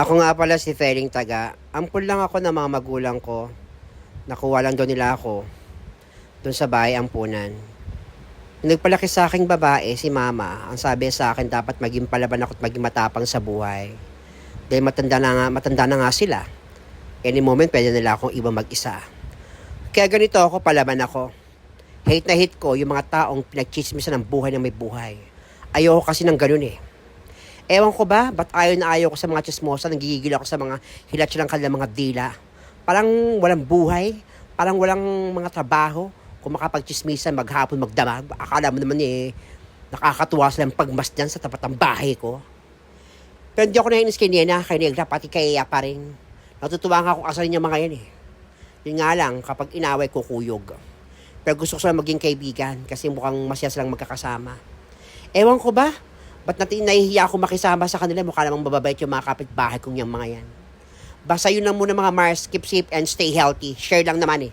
Ako nga pala si Fering Taga. Ampun lang ako ng mga magulang ko. Nakuha lang doon nila ako. Doon sa bahay ampunan. Nagpalaki sa aking babae, si mama. Ang sabi sa akin, dapat maging palaban ako at maging matapang sa buhay. Dahil matanda na nga sila. Any moment, pwede nila akong iba mag-isa. Kaya ganito ako, palaban ako. Hate na hate ko yung mga taong pinagchismisan ng buhay na may buhay. Ayoko kasi ng ganun eh. Ewan ko ba, ba't ayaw ko sa mga chismosa, nanggigigil ako sa mga hilat silang kanilang mga dila. Parang walang buhay, parang walang mga trabaho. Kung makapagchismisan, maghapon, magdamag, akala mo naman nakakatuwa silang pagmasdan sa tapat ng bahay ko. Pero hindi ako nainis kay Nena, kay Negra, pati kay Iya pa rin. Natutuwa nga ako kasarin niya mga yan eh. Yun nga lang, kapag inaway ko kuyog. Pero gusto ko silang maging kaibigan kasi mukhang masaya silang magkakasama. Ewan ko ba? Ba't natin nahihiya ako makisama sa kanila? Mukha namang bababait yung mga kapitbahay kong yung mga yan. Basta yun lang muna mga Mars. Keep safe and stay healthy. Share lang naman eh.